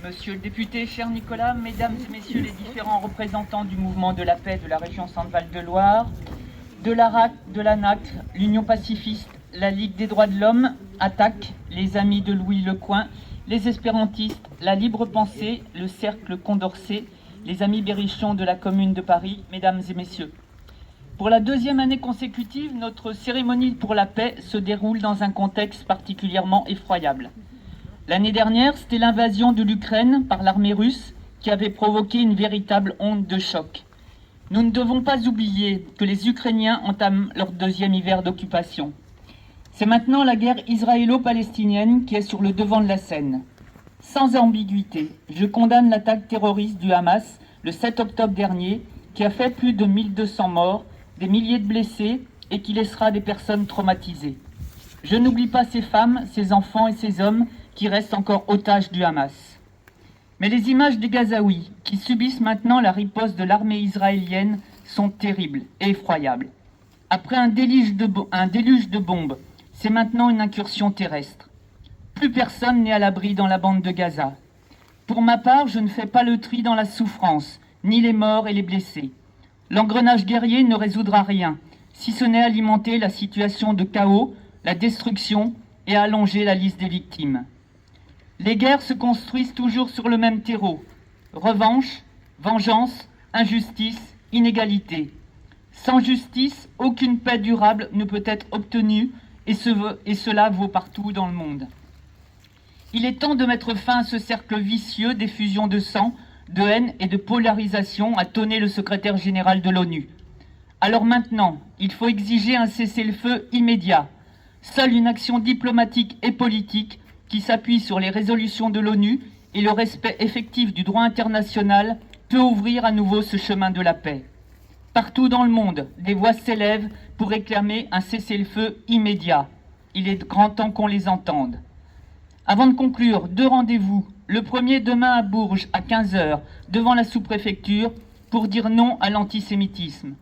Monsieur le député, cher Nicolas, mesdames et messieurs les différents représentants du mouvement de la paix de la région Centre-Val de Loire, de l'ARAC, de l'ANAC, l'Union pacifiste, la Ligue des droits de l'homme, ATTAC, les Amis de Louis Lecoing, les espérantistes, la Libre Pensée, le Cercle Condorcet, les Amis Berrichon de la Commune de Paris, mesdames et messieurs. Pour la deuxième année consécutive, notre cérémonie pour la paix se déroule dans un contexte particulièrement effroyable. L'année dernière, c'était l'invasion de l'Ukraine par l'armée russe qui avait provoqué une véritable onde de choc. Nous ne devons pas oublier que les Ukrainiens entament leur deuxième hiver d'occupation. C'est maintenant la guerre israélo-palestinienne qui est sur le devant de la scène. Sans ambiguïté, je condamne l'attaque terroriste du Hamas le 7 octobre dernier qui a fait plus de 1200 morts, des milliers de blessés et qui laissera des personnes traumatisées. Je n'oublie pas ces femmes, ces enfants et ces hommes qui restent encore otages du Hamas. Mais les images des Gazaouis qui subissent maintenant la riposte de l'armée israélienne sont terribles et effroyables. Après un déluge de bombes, c'est maintenant une incursion terrestre. Plus personne n'est à l'abri dans la bande de Gaza. Pour ma part, je ne fais pas le tri dans la souffrance, ni les morts et les blessés. L'engrenage guerrier ne résoudra rien, si ce n'est alimenter la situation de chaos, la destruction et allonger la liste des victimes. Les guerres se construisent toujours sur le même terreau. Revanche, vengeance, injustice, inégalité. Sans justice, aucune paix durable ne peut être obtenue et cela vaut partout dans le monde. Il est temps de mettre fin à ce cercle vicieux d'effusion de sang, de haine et de polarisation, a tonné le secrétaire général de l'ONU. Alors maintenant, il faut exiger un cessez-le-feu immédiat. Seule une action diplomatique et politique qui s'appuie sur les résolutions de l'ONU et le respect effectif du droit international peut ouvrir à nouveau ce chemin de la paix. Partout dans le monde, des voix s'élèvent pour réclamer un cessez-le-feu immédiat. Il est grand temps qu'on les entende. Avant de conclure, 2 rendez-vous. Le premier demain à Bourges à 15h devant la sous-préfecture pour dire non à l'antisémitisme.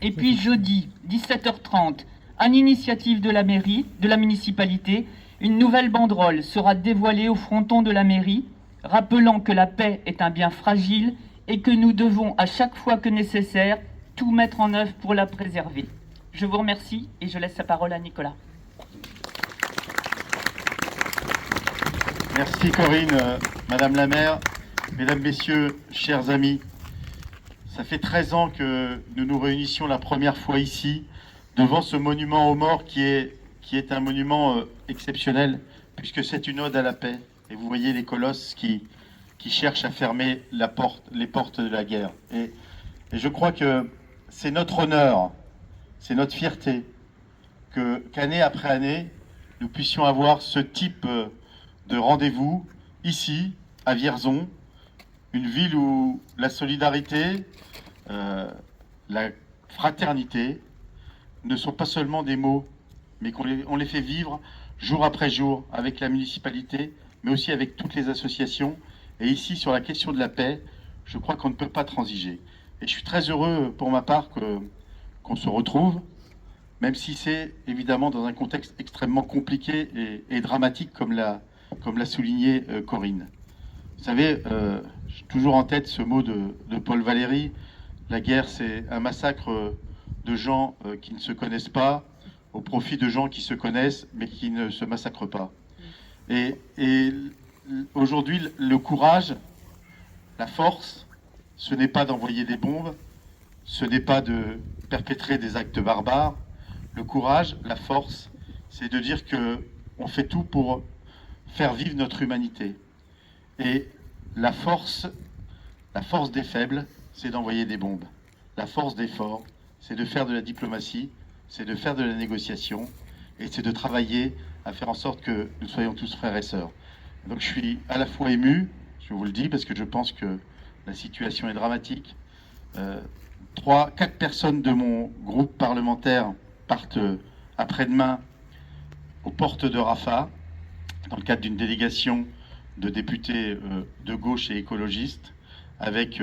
Et puis jeudi, 17h30, à l'initiative de la mairie, de la municipalité, une nouvelle banderole sera dévoilée au fronton de la mairie, rappelant que la paix est un bien fragile et que nous devons, à chaque fois que nécessaire, tout mettre en œuvre pour la préserver. Je vous remercie et je laisse la parole à Nicolas. Merci Corinne, Madame la maire, Mesdames, Messieurs, chers amis. Ça fait 13 ans que nous nous réunissions la première fois ici, devant ce monument aux morts qui est un monument exceptionnel, puisque c'est une ode à la paix. Et vous voyez les colosses qui cherchent à fermer les portes de la guerre. Et je crois que c'est notre honneur, c'est notre fierté, qu'année après année, nous puissions avoir ce type de rendez-vous ici, à Vierzon, une ville où la solidarité, la fraternité ne sont pas seulement des mots, mais qu'on les fait vivre jour après jour avec la municipalité, mais aussi avec toutes les associations. Et ici, sur la question de la paix, je crois qu'on ne peut pas transiger. Et je suis très heureux, pour ma part, qu'on se retrouve, même si c'est évidemment dans un contexte extrêmement compliqué et dramatique, comme l'a souligné Corinne. Vous savez, j'ai toujours en tête ce mot de Paul Valéry, la guerre c'est un massacre de gens qui ne se connaissent pas, au profit de gens qui se connaissent, mais qui ne se massacrent pas. Et aujourd'hui, le courage, la force, ce n'est pas d'envoyer des bombes, ce n'est pas de perpétrer des actes barbares. Le courage, la force, c'est de dire qu'on fait tout pour faire vivre notre humanité. Et la force des faibles, c'est d'envoyer des bombes. La force des forts, c'est de faire de la diplomatie, c'est de faire de la négociation, et c'est de travailler à faire en sorte que nous soyons tous frères et sœurs. Donc je suis à la fois ému, je vous le dis, parce que je pense que la situation est dramatique. 4 personnes de mon groupe parlementaire partent après-demain aux portes de Rafah, dans le cadre d'une délégation de députés de gauche et écologistes, avec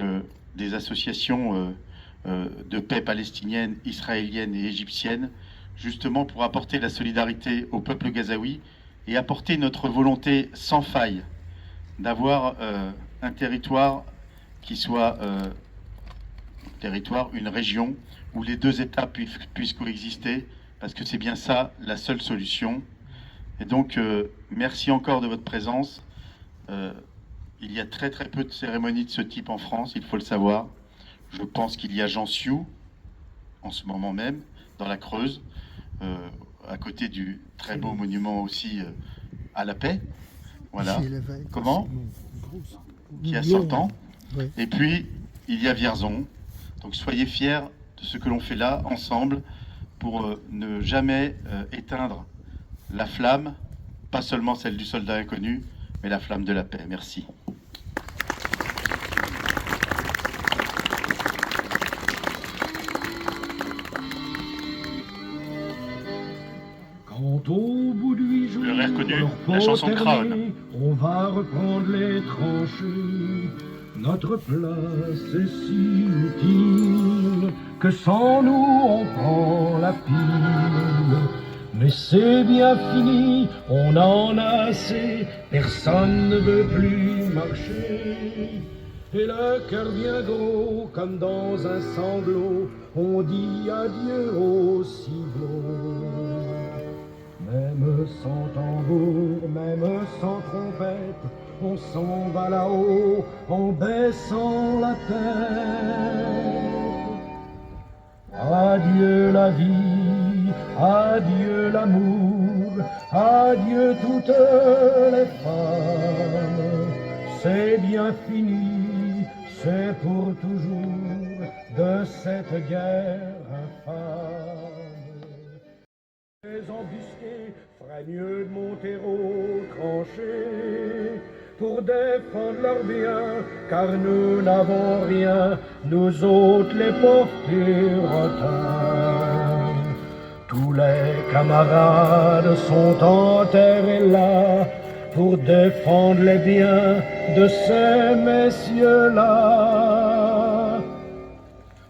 des associations de paix palestinienne, israélienne et égyptienne, justement pour apporter la solidarité au peuple gazaoui et apporter notre volonté sans faille d'avoir un territoire qui soit une région où les deux États puissent coexister, parce que c'est bien ça la seule solution. Et donc, merci encore de votre présence. Il y a très très peu de cérémonies de ce type en France, il faut le savoir. Je pense qu'il y a Jean-Siou, en ce moment même, dans la Creuse, à côté du très beau monument aussi à la paix. Voilà. Comment? Qui a 100 ans. Ouais. Et puis, il y a Vierzon. Donc soyez fiers de ce que l'on fait là, ensemble, pour ne jamais éteindre la flamme, pas seulement celle du soldat inconnu, mais la flamme de la paix. Merci. Quand au bout de 8 jours, Vous l'aurez reconnu, la chanson de Craon. on va reprendre les tranchées. Notre place est si utile que sans nous on prend la pile. Mais c'est bien fini, on en a assez, personne ne veut plus marcher. Et le cœur bien gros, comme dans un sanglot, on dit adieu au ciblot. Même sans tambour, même sans trompette, on s'en va là-haut en baissant la tête. Adieu la vie, adieu l'amour, adieu toutes les femmes. C'est bien fini, c'est pour toujours de cette guerre infâme. Les embusqués feraient mieux de monter aux tranchées pour défendre leurs biens, car nous n'avons rien, nous autres les pauvres Puritains. Tous les camarades sont enterrés là pour défendre les biens de ces messieurs-là.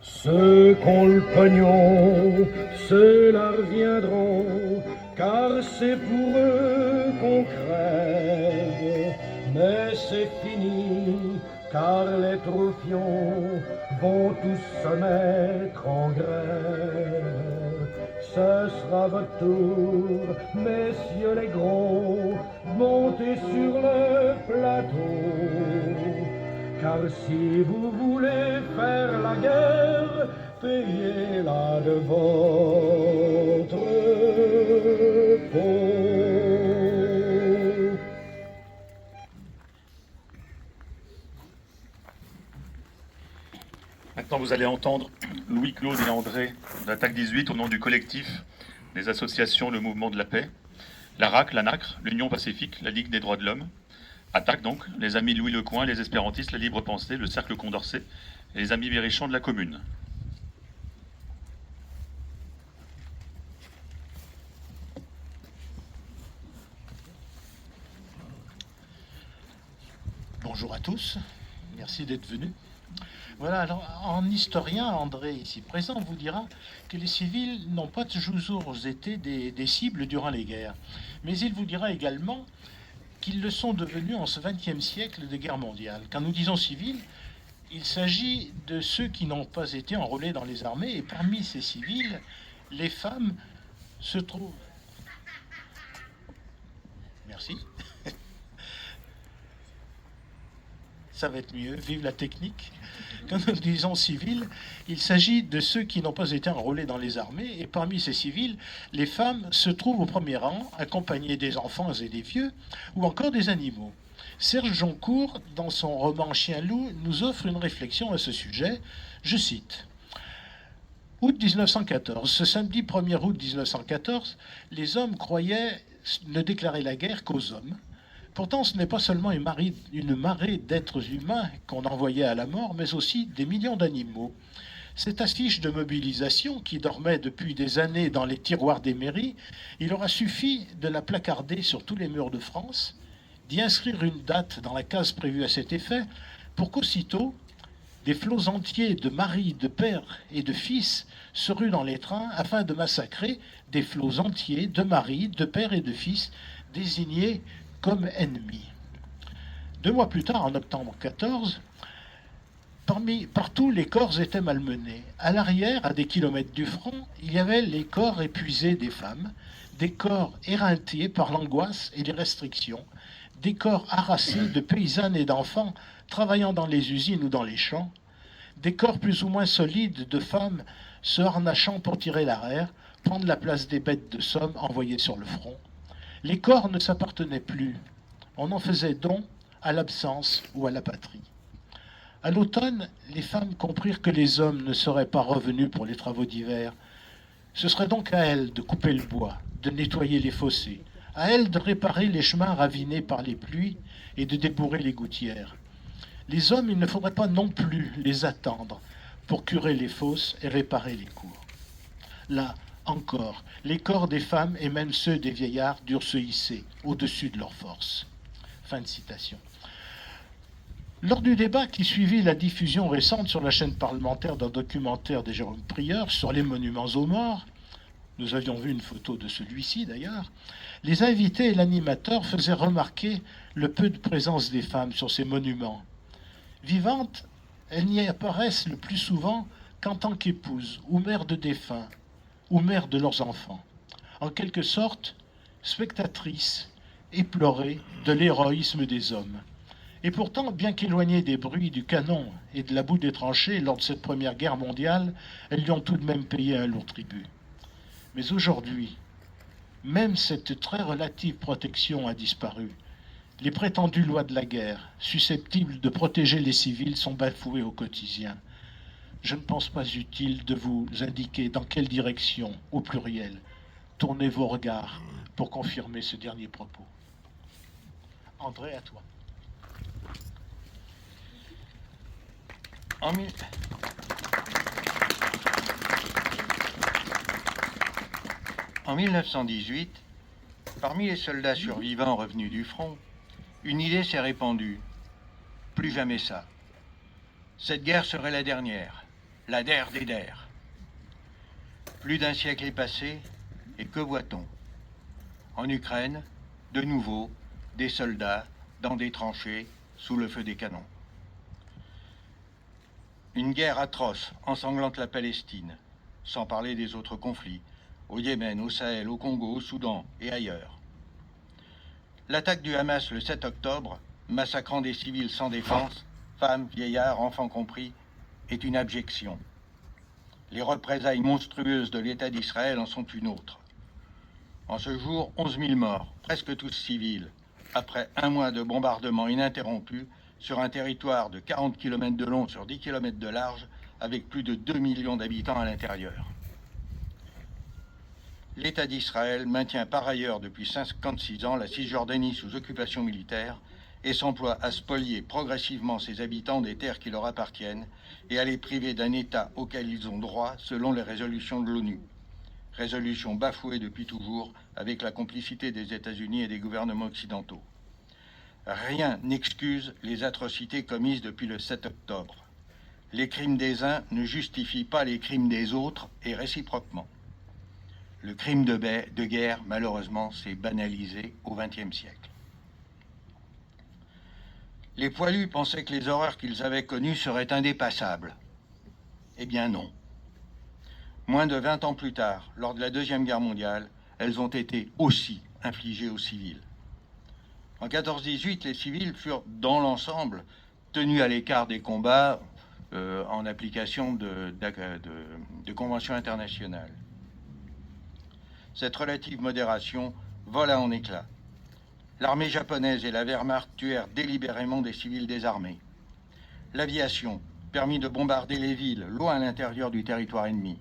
Ceux qu'ont le pognon, ceux-là reviendront, car c'est pour eux qu'on crève. Mais c'est fini, car les troufions vont tous se mettre en grève. Ce sera votre tour, messieurs les gros, montez sur le plateau. Car si vous voulez faire la guerre, payez-la de votre peau. Maintenant, vous allez entendre Louis-Claude et André d'Attaque 18 au nom du collectif des associations Le Mouvement de la Paix, la RAC, la NACRE, l'Union Pacifique, la Ligue des Droits de l'Homme. Attaque donc, les amis Louis Lecoing, les espérantistes, la Libre Pensée, le Cercle Condorcet et les amis Berrichon de la commune. Bonjour à tous, merci d'être venus. Voilà, alors en historien, André, ici présent, vous dira que les civils n'ont pas toujours été des cibles durant les guerres. Mais il vous dira également qu'ils le sont devenus en ce XXe siècle de guerre mondiale. Quand nous disons civils, il s'agit de ceux qui n'ont pas été enrôlés dans les armées, et parmi ces civils, les femmes se trouvent... Merci. Ça va être mieux, vive la technique. Quand nous disons civils, il s'agit de ceux qui n'ont pas été enrôlés dans les armées, et parmi ces civils, les femmes se trouvent au premier rang, accompagnées des enfants et des vieux, ou encore des animaux. Serge Joncourt, dans son roman Chien-loup, nous offre une réflexion à ce sujet. Je cite. Août 1914. Ce samedi 1er août 1914, les hommes croyaient ne déclarer la guerre qu'aux hommes. Pourtant, ce n'est pas seulement une marée d'êtres humains qu'on envoyait à la mort, mais aussi des millions d'animaux. Cette affiche de mobilisation, qui dormait depuis des années dans les tiroirs des mairies, il aura suffi de la placarder sur tous les murs de France, d'y inscrire une date dans la case prévue à cet effet, pour qu'aussitôt, des flots entiers de maris, de pères et de fils se ruent dans les trains afin de massacrer des flots entiers de maris, de pères et de fils désignés comme ennemis. 2 mois plus tard, en octobre 14, partout, les corps étaient malmenés. À l'arrière, à des kilomètres du front, il y avait les corps épuisés des femmes, des corps éreintés par l'angoisse et les restrictions, des corps harassés de paysannes et d'enfants travaillant dans les usines ou dans les champs, des corps plus ou moins solides de femmes se harnachant pour tirer l'arrière, prendre la place des bêtes de somme envoyées sur le front. Les corps ne s'appartenaient plus. On en faisait don à l'absence ou à la patrie. À l'automne, les femmes comprirent que les hommes ne seraient pas revenus pour les travaux d'hiver. Ce serait donc à elles de couper le bois, de nettoyer les fossés, à elles de réparer les chemins ravinés par les pluies et de débourrer les gouttières. Les hommes, il ne faudrait pas non plus les attendre pour curer les fosses et réparer les cours. Là, encore, les corps des femmes et même ceux des vieillards durent se hisser au-dessus de leurs forces. Fin de citation. Lors du débat qui suivit la diffusion récente sur la chaîne parlementaire d'un documentaire de Jérôme Prieur sur les monuments aux morts, nous avions vu une photo de celui-ci d'ailleurs, les invités et l'animateur faisaient remarquer le peu de présence des femmes sur ces monuments. Vivantes, elles n'y apparaissent le plus souvent qu'en tant qu'épouses ou mères de défunts ou mères de leurs enfants. En quelque sorte, spectatrices éplorées de l'héroïsme des hommes. Et pourtant, bien qu'éloignées des bruits du canon et de la boue des tranchées lors de cette Première Guerre mondiale, elles lui ont tout de même payé un lourd tribut. Mais aujourd'hui, même cette très relative protection a disparu. Les prétendues lois de la guerre, susceptibles de protéger les civils, sont bafouées au quotidien. Je ne pense pas utile de vous indiquer dans quelle direction, au pluriel, tournez vos regards pour confirmer ce dernier propos. André, à toi. En 1918, parmi les soldats survivants revenus du front, une idée s'est répandue. Plus jamais ça. Cette guerre serait la dernière, la der des der. Plus d'un siècle est passé, et que voit-on? En Ukraine, de nouveau, des soldats dans des tranchées sous le feu des canons. Une guerre atroce ensanglante la Palestine, sans parler des autres conflits, au Yémen, au Sahel, au Congo, au Soudan et ailleurs. L'attaque du Hamas le 7 octobre, massacrant des civils sans défense, femmes, vieillards, enfants compris, est une abjection. Les représailles monstrueuses de l'État d'Israël en sont une autre. En ce jour, 11 000 morts, presque tous civils, après un mois de bombardements ininterrompus sur un territoire de 40 km de long sur 10 km de large, avec plus de 2 millions d'habitants à l'intérieur. L'État d'Israël maintient par ailleurs depuis 56 ans la Cisjordanie sous occupation militaire et s'emploie à spolier progressivement ses habitants des terres qui leur appartiennent et à les priver d'un État auquel ils ont droit selon les résolutions de l'ONU. Résolutions bafouées depuis toujours avec la complicité des États-Unis et des gouvernements occidentaux. Rien n'excuse les atrocités commises depuis le 7 octobre. Les crimes des uns ne justifient pas les crimes des autres et réciproquement. Le crime de guerre, malheureusement, s'est banalisé au XXe siècle. Les poilus pensaient que les horreurs qu'ils avaient connues seraient indépassables. Eh bien non. Moins de 20 ans plus tard, lors de la Deuxième Guerre mondiale, elles ont été aussi infligées aux civils. En 14-18, les civils furent, dans l'ensemble, tenus à l'écart des combats en application de conventions internationales. Cette relative modération vola en éclats. L'armée japonaise et la Wehrmacht tuèrent délibérément des civils désarmés. L'aviation permit de bombarder les villes loin à l'intérieur du territoire ennemi.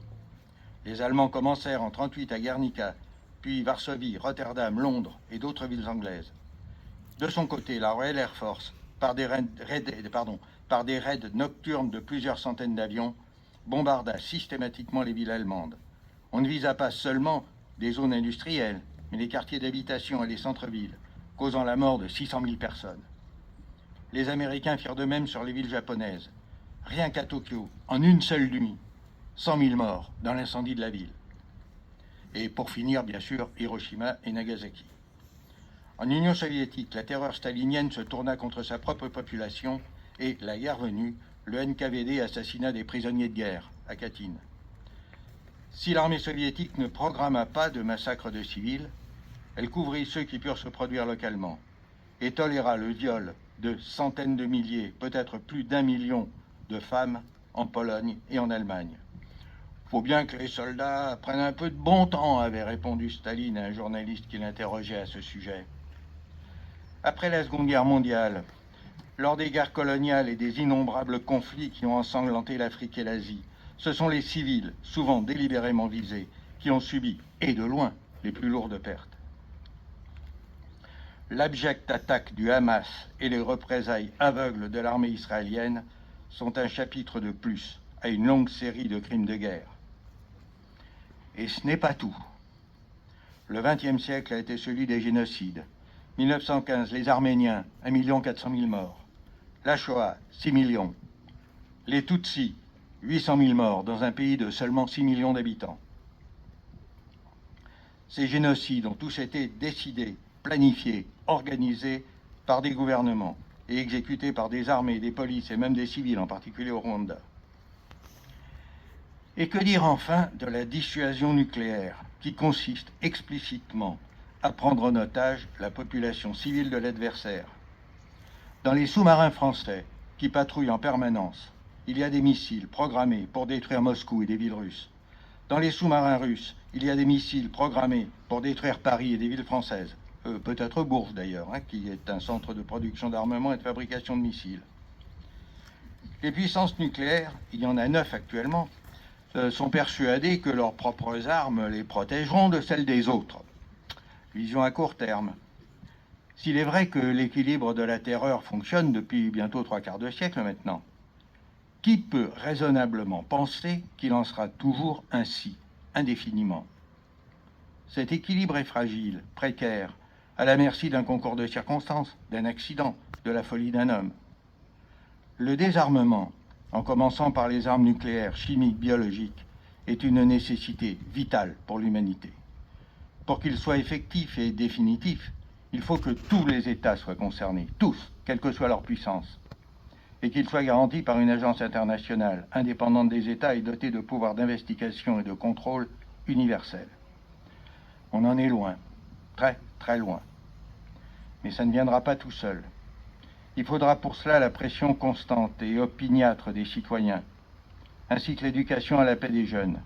Les Allemands commencèrent en 1938 à Guernica, puis Varsovie, Rotterdam, Londres et d'autres villes anglaises. De son côté, la Royal Air Force, par des raids nocturnes de plusieurs centaines d'avions, bombarda systématiquement les villes allemandes. On ne visa pas seulement des zones industrielles, mais les quartiers d'habitation et les centres-villes, causant la mort de 600 000 personnes. Les Américains firent de même sur les villes japonaises. Rien qu'à Tokyo, en une seule nuit, 100 000 morts dans l'incendie de la ville. Et pour finir, bien sûr, Hiroshima et Nagasaki. En Union soviétique, la terreur stalinienne se tourna contre sa propre population et, la guerre venue, le NKVD assassina des prisonniers de guerre à Katyn. Si l'armée soviétique ne programma pas de massacres de civils, elle couvrit ceux qui purent se produire localement et toléra le viol de centaines de milliers, peut-être plus d'1 million de femmes en Pologne et en Allemagne. Faut bien que les soldats prennent un peu de bon temps, avait répondu Staline à un journaliste qui l'interrogeait à ce sujet. Après la Seconde Guerre mondiale, lors des guerres coloniales et des innombrables conflits qui ont ensanglanté l'Afrique et l'Asie, ce sont les civils, souvent délibérément visés, qui ont subi, et de loin, les plus lourdes pertes. L'abjecte attaque du Hamas et les représailles aveugles de l'armée israélienne sont un chapitre de plus à une longue série de crimes de guerre. Et ce n'est pas tout. Le XXe siècle a été celui des génocides. 1915, les Arméniens, 1 400 000 morts. La Shoah, 6 millions. Les Tutsis, 800 000 morts dans un pays de seulement 6 millions d'habitants. Ces génocides ont tous été décidés, planifiés, organisés par des gouvernements et exécutés par des armées, des polices et même des civils, en particulier au Rwanda. Et que dire enfin de la dissuasion nucléaire, qui consiste explicitement à prendre en otage la population civile de l'adversaire. Dans les sous-marins français qui patrouillent en permanence, il y a des missiles programmés pour détruire Moscou et des villes russes. Dans les sous-marins russes, il y a des missiles programmés pour détruire Paris et des villes françaises. Peut-être Bourges d'ailleurs, qui est un centre de production d'armement et de fabrication de missiles. Les puissances nucléaires, il y en a 9 actuellement, sont persuadées que leurs propres armes les protégeront de celles des autres. Vision à court terme. S'il est vrai que l'équilibre de la terreur fonctionne depuis bientôt 3/4 de siècle maintenant, qui peut raisonnablement penser qu'il en sera toujours ainsi, indéfiniment? Cet équilibre est fragile, précaire, à la merci d'un concours de circonstances, d'un accident, de la folie d'un homme. Le désarmement, en commençant par les armes nucléaires, chimiques, biologiques, est une nécessité vitale pour l'humanité. Pour qu'il soit effectif et définitif, il faut que tous les États soient concernés, tous, quelle que soit leur puissance, et qu'il soit garanti par une agence internationale indépendante des États et dotée de pouvoirs d'investigation et de contrôle universels. On en est loin, très, très loin. Mais ça ne viendra pas tout seul. Il faudra pour cela la pression constante et opiniâtre des citoyens, ainsi que l'éducation à la paix des jeunes.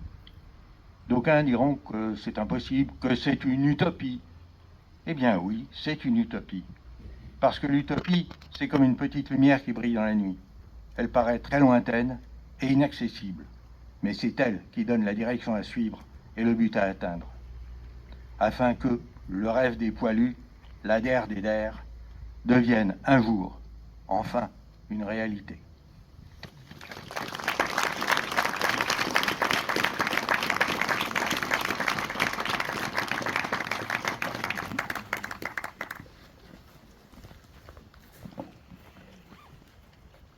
D'aucuns diront que c'est impossible, que c'est une utopie. Eh bien oui, c'est une utopie. Parce que l'utopie, c'est comme une petite lumière qui brille dans la nuit. Elle paraît très lointaine et inaccessible, mais c'est elle qui donne la direction à suivre et le but à atteindre. Afin que le rêve des poilus, la der des der, devienne un jour, enfin, une réalité.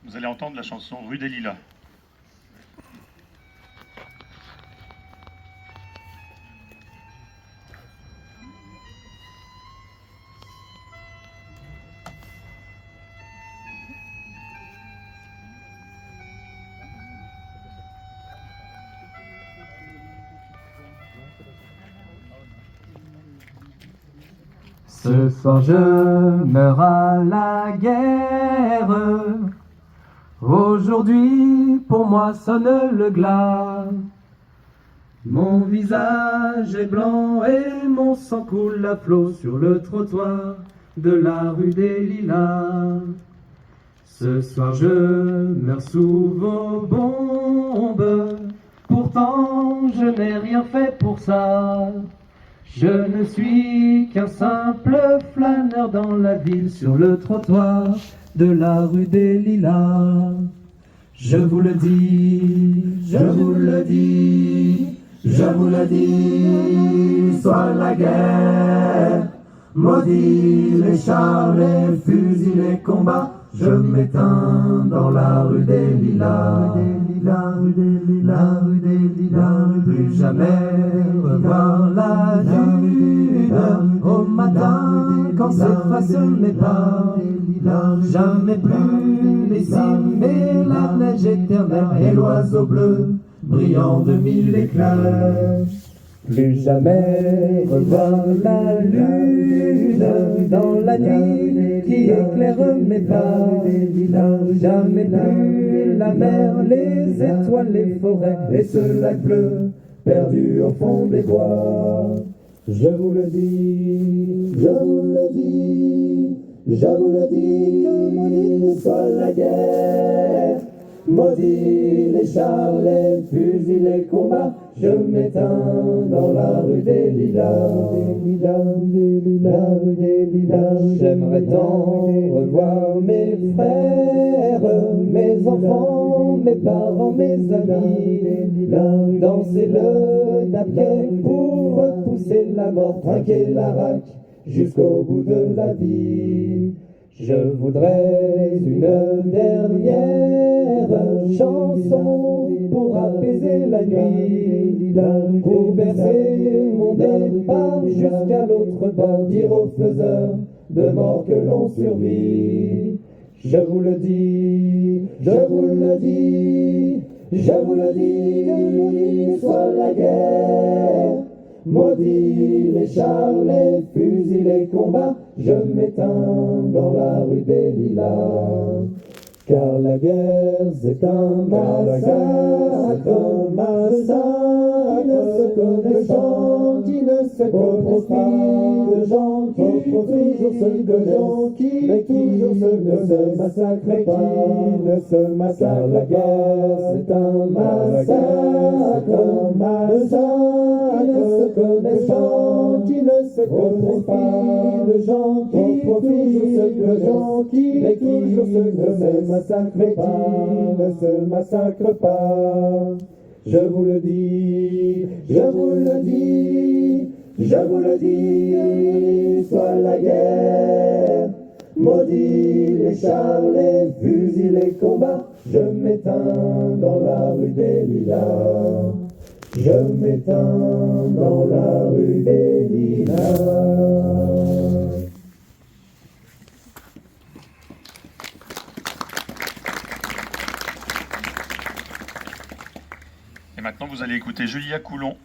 Vous allez entendre la chanson Rue des Lilas. Ce soir je meurs à la guerre. Aujourd'hui pour moi sonne le glas. Mon visage est blanc et mon sang coule à flot sur le trottoir de la rue des Lilas. Ce soir je meurs sous vos bombes. Pourtant je n'ai rien fait pour ça. Je ne suis qu'un simple flâneur dans la ville sur le trottoir de la rue des Lilas. Je vous le dis, je vous le dis, je vous le dis, soit la guerre, maudit les chars, les fusils, les combats, je m'éteins dans la rue des Lilas, rue des Lilas, rue des Lilas, plus jamais revoir la lune au matin quand s'effacent mes pas, jamais plus les cimes et la neige éternelle et l'oiseau bleu brillant de mille éclats. Plus jamais revoir la lune dans la nuit qui éclaire mes pas. Jamais plus la mer, les étoiles, les forêts et ce lac bleu perdu au fond des bois. Je vous le dis, je vous le dis, je vous le dis, que maudit soit la guerre. Maudit les chars, les fusils, les combats, je m'éteins dans la rue des Lilas, rue des Lilas. J'aimerais tant revoir mes frères, mes enfants, mes parents, mes amis, danser le tapis pour repousser la mort, trinquer la raque jusqu'au bout de la vie. Je voudrais une dernière chanson pour apaiser la nuit, pour bercer mon départ jusqu'à l'autre bord, dire aux faiseurs de mort que l'on survit. Je vous le dis, je vous le dis, je vous le dis, que maudit soit la guerre. Maudit les chars, les fusils, les combats, je m'éteins dans la rue des Lilas. Car la guerre c'est un massacre, qui ne se connaissant, qui ne se profit de gens qui toujours se connaissent, mais toujours ne se massacrent pas, ne se massacrent. La guerre c'est un massacre, qui ne se connaissant, qui ne se profit de gens qui toujours se connaissent, mais toujours ne se massacrent pas, ne se massacrent pas. Je vous le dis, je vous le dis, je vous le dis, soit la guerre. Maudit les chars, les fusils, les combats, je m'éteins dans la rue des Lilas. Je m'éteins dans la rue des Lilas. Et maintenant, vous allez écouter Julia Coulon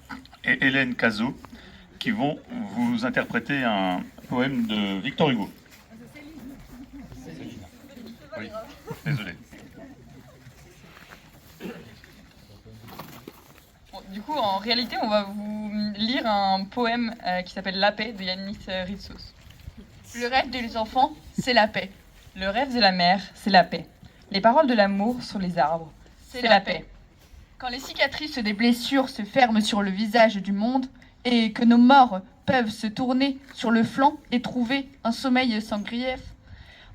et Hélène Cazot qui vont vous interpréter un poème de Victor Hugo. Oui, désolé. Bon, du coup, en réalité, on va vous lire un poème qui s'appelle La paix de Yanis Ritsos. Le rêve des enfants, c'est la paix. Le rêve de la mère, c'est la paix. Les paroles de l'amour sur les arbres, c'est la paix. Quand les cicatrices des blessures se ferment sur le visage du monde et que nos morts peuvent se tourner sur le flanc et trouver un sommeil sans grief,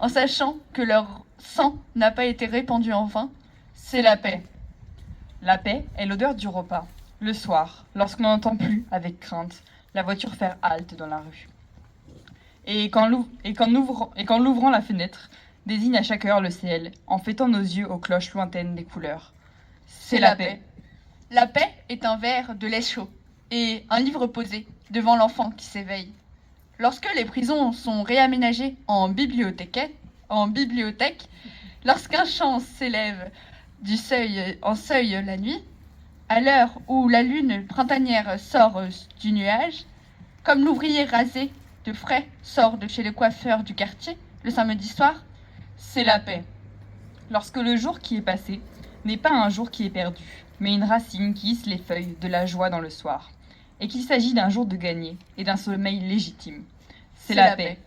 en sachant que leur sang n'a pas été répandu en vain, c'est la paix. La paix est l'odeur du repas, le soir, lorsqu'on n'entend plus, avec crainte, la voiture faire halte dans la rue. Et qu'en l'ouvrant la fenêtre, désigne à chaque heure le ciel, en fêtant nos yeux aux cloches lointaines des couleurs. C'est la paix. La paix est un verre de lait chaud et un livre posé devant l'enfant qui s'éveille. Lorsque les prisons sont réaménagées en bibliothèque, lorsqu'un chant s'élève du seuil en seuil la nuit, à l'heure où la lune printanière sort du nuage, comme l'ouvrier rasé de frais sort de chez le coiffeur du quartier le samedi soir, c'est la paix. Lorsque le jour qui est passé n'est pas un jour qui est perdu, mais une racine qui hisse les feuilles de la joie dans le soir, et qu'il s'agit d'un jour de gagner et d'un sommeil légitime. C'est la paix.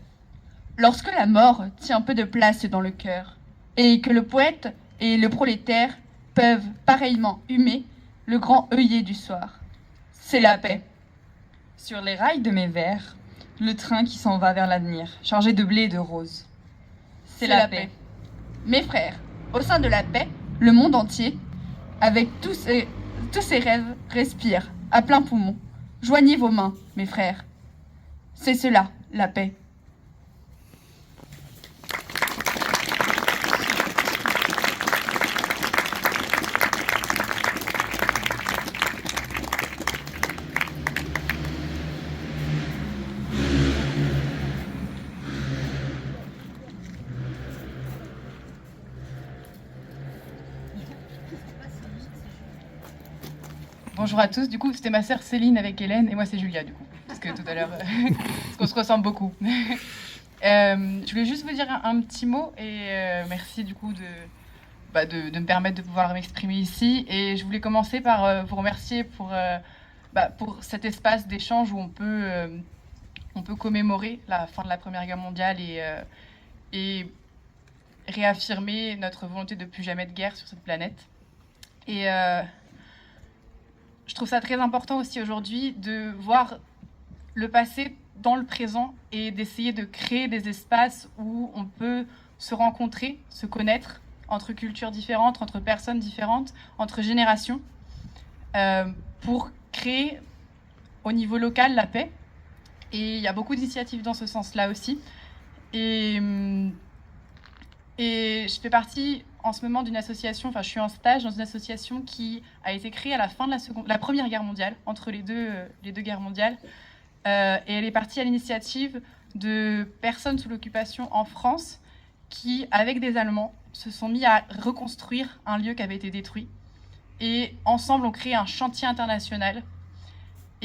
Lorsque la mort tient peu de place dans le cœur, et que le poète et le prolétaire peuvent pareillement humer le grand œillet du soir. C'est la paix. Sur les rails de mes vers, le train qui s'en va vers l'avenir, chargé de blé et de roses. C'est la paix. Mes frères, au sein de la paix, le monde entier, avec tous ses rêves, respire à plein poumon. Joignez vos mains, mes frères. C'est cela, la paix. Bonjour à tous. Du coup, c'était ma sœur Céline avec Hélène et moi c'est Julia du coup, parce que tout à l'heure, parce qu'on se ressemble beaucoup. Je voulais juste vous dire un petit mot et merci du coup de me permettre de pouvoir m'exprimer ici. Et je voulais commencer par vous remercier pour cet espace d'échange où on peut commémorer la fin de la Première Guerre mondiale et réaffirmer notre volonté de plus jamais de guerre sur cette planète. Et je trouve ça très important aussi aujourd'hui de voir le passé dans le présent et d'essayer de créer des espaces où on peut se rencontrer, se connaître entre cultures différentes, entre personnes différentes, entre générations, pour créer au niveau local la paix. Et il y a beaucoup d'initiatives dans ce sens-là aussi. Et je fais partie en ce moment d'une association, enfin je suis en stage dans une association qui a été créée à la fin de la Première Guerre mondiale, entre les deux guerres mondiales. Et elle est partie à l'initiative de personnes sous l'occupation en France qui, avec des Allemands, se sont mis à reconstruire un lieu qui avait été détruit. Et ensemble, ont créé un chantier international.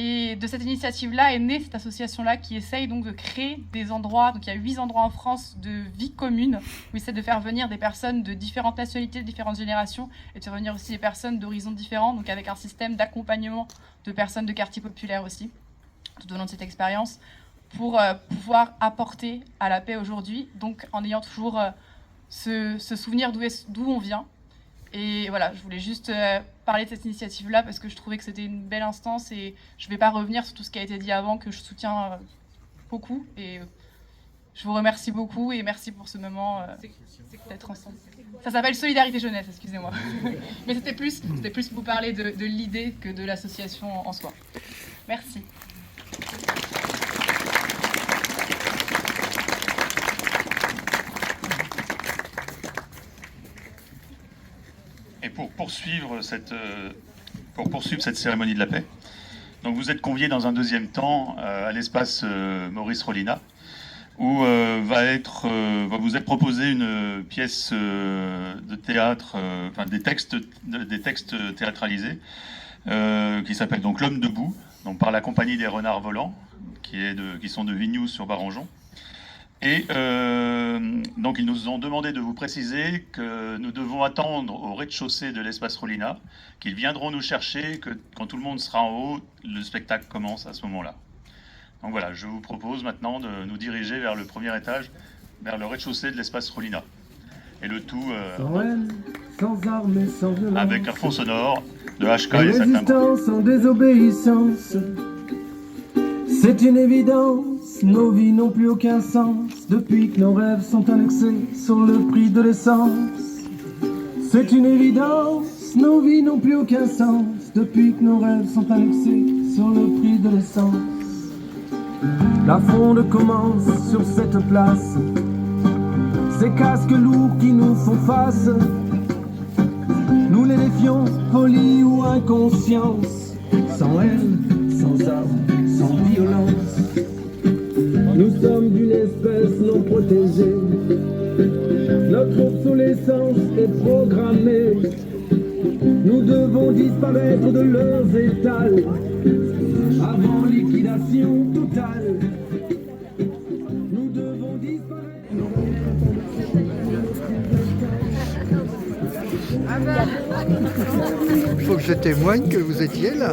Et de cette initiative-là est née cette association-là qui essaye donc de créer des endroits. Donc il y a 8 endroits en France de vie commune où ils essaient de faire venir des personnes de différentes nationalités, de différentes générations et de faire venir aussi des personnes d'horizons différents, donc avec un système d'accompagnement de personnes de quartiers populaires aussi, tout au long de cette expérience, pour pouvoir apporter à la paix aujourd'hui, donc en ayant toujours ce souvenir d'où on vient. Et voilà, je voulais juste parler de cette initiative-là parce que je trouvais que c'était une belle instance et je ne vais pas revenir sur tout ce qui a été dit avant, que je soutiens beaucoup. Et je vous remercie beaucoup et merci pour ce moment d'être ensemble. Ça s'appelle Solidarité Jeunesse, excusez-moi. Mais c'était plus pour parler de l'idée que de l'association en soi. Merci. Et pour poursuivre cette cérémonie de la paix, donc vous êtes conviés dans un deuxième temps à l'espace Maurice Rollina, où va vous être proposé une pièce de théâtre, des textes théâtralisés, qui s'appelle donc L'Homme debout, donc par la compagnie des Renards Volants, qui sont de Vignoux sur Barangeon. Et donc ils nous ont demandé de vous préciser que nous devons attendre au rez-de-chaussée de l'espace Rollina, qu'ils viendront nous chercher, que quand tout le monde sera en haut, le spectacle commence à ce moment-là. Donc voilà, je vous propose maintenant de nous diriger vers le premier étage, vers le rez-de-chaussée de l'espace Rollina. Et le tout Sans haine, sans armes et sans violence, avec un fond sonore de HK sans et sa résistance, sans désobéissance. C'est une évidence, nos vies n'ont plus aucun sens depuis que nos rêves sont annexés sur le prix de l'essence. C'est une évidence, nos vies n'ont plus aucun sens depuis que nos rêves sont annexés sur le prix de l'essence. La fronde commence sur cette place, ces casques lourds qui nous font face. Nous les défions, folie ou inconscience, sans haine, sans armes, sans violence. Nous sommes d'une espèce non protégée, notre obsolescence est programmée. Nous devons disparaître de leurs étals avant liquidation totale. Nous devons disparaître. Il faut que je témoigne que vous étiez là.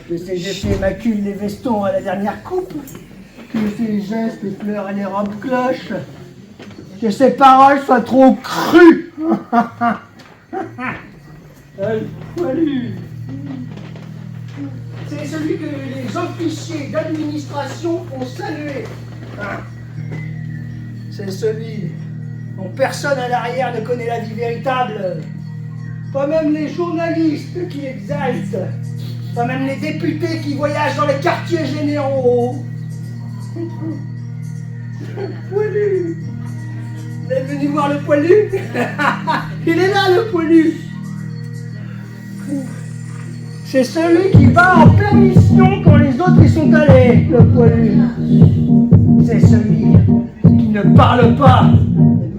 Que ces effets maculent les vestons à la dernière coupe, que ces gestes effleurent les robes cloches, que ces paroles soient trop crues. Poilu. C'est celui que les officiers d'administration font saluer. C'est celui dont personne à l'arrière ne connaît la vie véritable. Pas même les journalistes qui l'exaltent. Pas même les députés qui voyagent dans les quartiers généraux. Poilu. Vous êtes venu voir le poilu? Il est là, le poilu. C'est celui qui va en permission quand les autres y sont allés, le poilu. C'est celui qui ne parle pas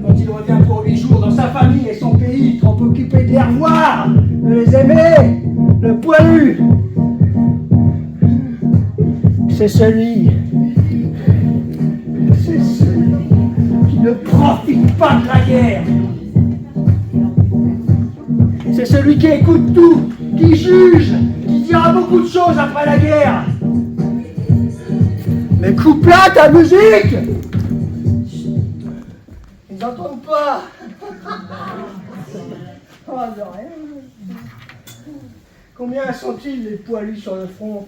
quand il revient pour 8 jours dans sa famille et son pays, trop occupé de les revoir, de les aimer, le poilu. C'est celui qui ne profite pas de la guerre. C'est celui qui écoute tout, qui juge, qui dira beaucoup de choses après la guerre. Mais coupe là ta musique! Ils n'entendent pas. Oh, de rien. Combien sont-ils les poilus sur le front?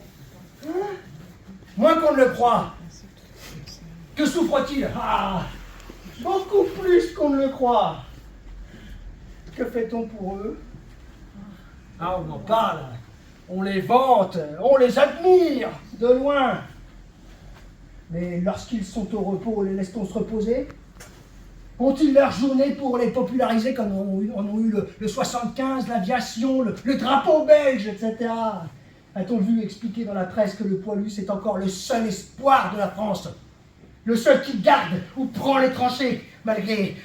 Moins qu'on ne le croit. Que souffrent-ils? Ah, beaucoup plus qu'on ne le croit. Que fait-on pour eux? Ah, on en parle. On les vante, on les admire de loin. Mais lorsqu'ils sont au repos, les laisse-t-on se reposer? Ont-ils leur journée pour les populariser comme on a eu le 75, l'aviation, le drapeau belge, etc. A-t-on vu expliquer dans la presse que le poilu c'est encore le seul espoir de la France? Le seul qui garde ou prend les tranchées, malgré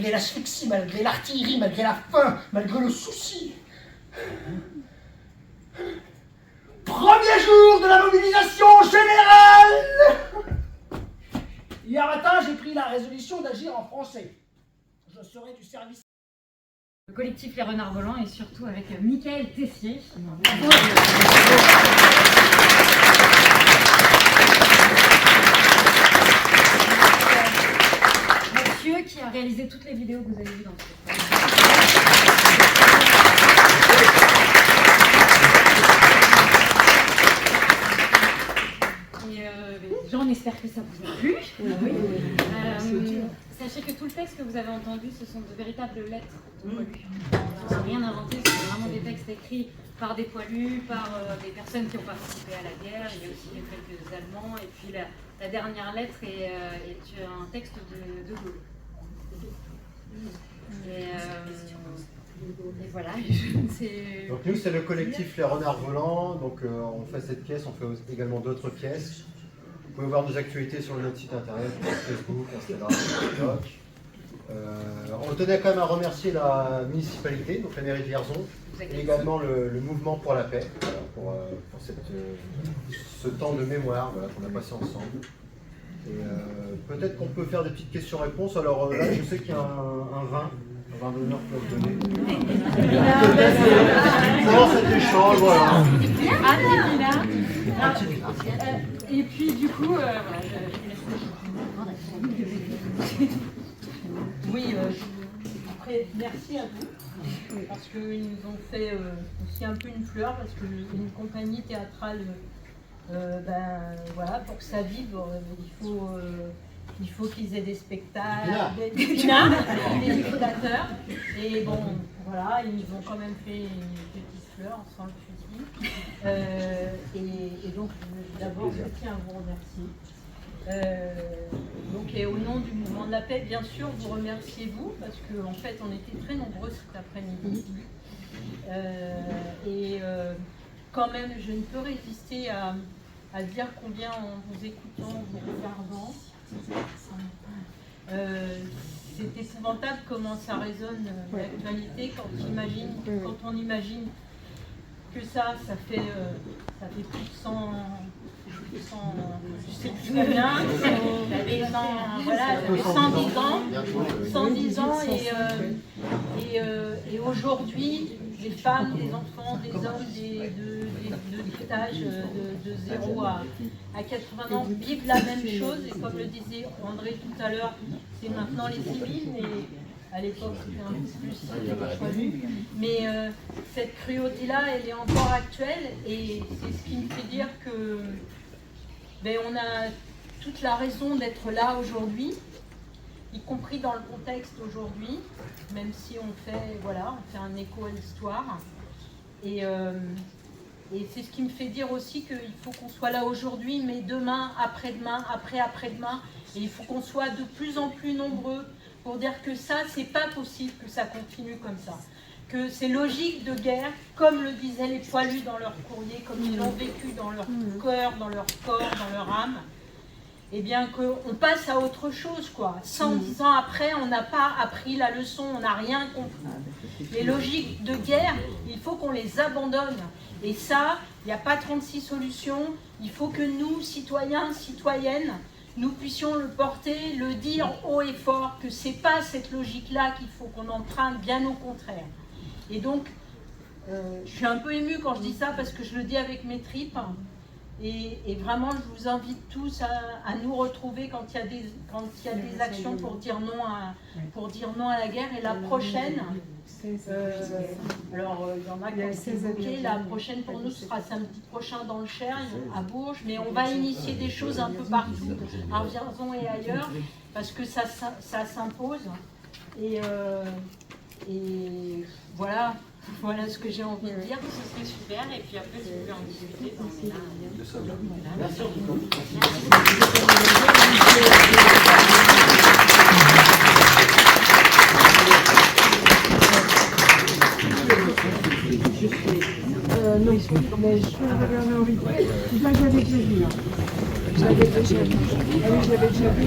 l'asphyxie, malgré l'artillerie, malgré la faim, malgré le souci. Premier jour de la mobilisation générale! Hier matin, j'ai pris la résolution d'agir en français. Je serai du service. Le collectif Les Renards Volants et surtout avec Michael Tessier. Mathieu qui a réalisé toutes les vidéos que vous avez vues dans ce Jean, on espère que ça vous a plu. Sachez que tout le texte que vous avez entendu, ce sont de véritables lettres de poilus. Ils n'ont rien inventé, ce sont vraiment des textes écrits par des poilus, par des personnes qui ont participé à la guerre. Il y a aussi quelques Allemands. Et puis la dernière lettre est un texte de Gaulle. Et voilà. Donc nous, c'est le collectif Les Renards Volants. Donc on fait cette pièce, on fait également d'autres pièces. Vous pouvez voir nos actualités sur notre site internet, Facebook, Instagram, TikTok. On tenait quand même à remercier la municipalité, donc la mairie de Vierzon, et également le mouvement pour la paix, voilà, pour ce temps de mémoire voilà, qu'on a passé ensemble. Et peut-être qu'on peut faire des petites questions-réponses. Alors là, je sais qu'il y a un vin d'honneur que vous donner. Pour cet échange, voilà. Et puis du coup, voilà, Oui, après, merci à vous, parce qu'ils nous ont fait aussi un peu une fleur, parce qu'une compagnie théâtrale, voilà, pour que ça vive, il faut qu'ils aient des spectacles, des spectateurs, et bon, voilà, ils nous ont quand même fait une petite fleur sans le fusil, et donc d'abord je tiens à vous remercier. Donc, et au nom du mouvement de la paix, bien sûr, vous remerciez vous, parce qu'en fait, on était très nombreux cet après-midi. Quand même, je ne peux résister à dire combien en vous écoutant, en vous regardant, c'est épouvantable comment ça résonne l'actualité quand on imagine que ça fait plus de 100... je sais plus combien, voilà, 110 ans et aujourd'hui les femmes, les enfants, des hommes de âge de 0 à 80 ans vivent la même chose et comme le disait André tout à l'heure, c'est maintenant les civils, mais à l'époque c'était un peu plus poilu, mais cette cruauté-là elle est encore actuelle et c'est ce qui me fait dire que on a toute la raison d'être là aujourd'hui, y compris dans le contexte aujourd'hui, même si on fait un écho à l'histoire. Et c'est ce qui me fait dire aussi qu'il faut qu'on soit là aujourd'hui, mais demain, après-demain, après-après-demain, et il faut qu'on soit de plus en plus nombreux pour dire que ça, c'est pas possible que ça continue comme ça. Que c'est logique de guerre, comme le disaient les poilus dans leur courrier, comme ils l'ont vécu dans leur cœur, dans leur corps, dans leur âme. eh bien qu'on passe à autre chose, quoi. 110 ans après, on n'a pas appris la leçon, on n'a rien compris. Les logiques de guerre, il faut qu'on les abandonne. Et ça, il n'y a pas 36 solutions. Il faut que nous, citoyens, citoyennes, nous puissions le porter, le dire haut et fort, que c'est pas cette logique-là qu'il faut qu'on emprunte, bien au contraire. Et donc, je suis un peu émue quand je dis ça, parce que je le dis avec mes tripes. Et vraiment, je vous invite tous à nous retrouver quand il y a des actions pour dire non à la guerre. Et la prochaine, alors il y en a qui ont été évoquées, la prochaine pour nous ce sera samedi prochain dans le Cher, à Bourges, mais on va initier des choses un peu partout, à Vierzon et ailleurs, parce que ça s'impose. Et voilà. Voilà ce que j'ai envie de dire. Ce serait super, et puis après, si vous voulez en discuter, on est là. Merci. Non, mais je peux regarder en replay. Je l'avais déjà vu. Je l'avais déjà vu. Ah oui, je l'avais déjà vu.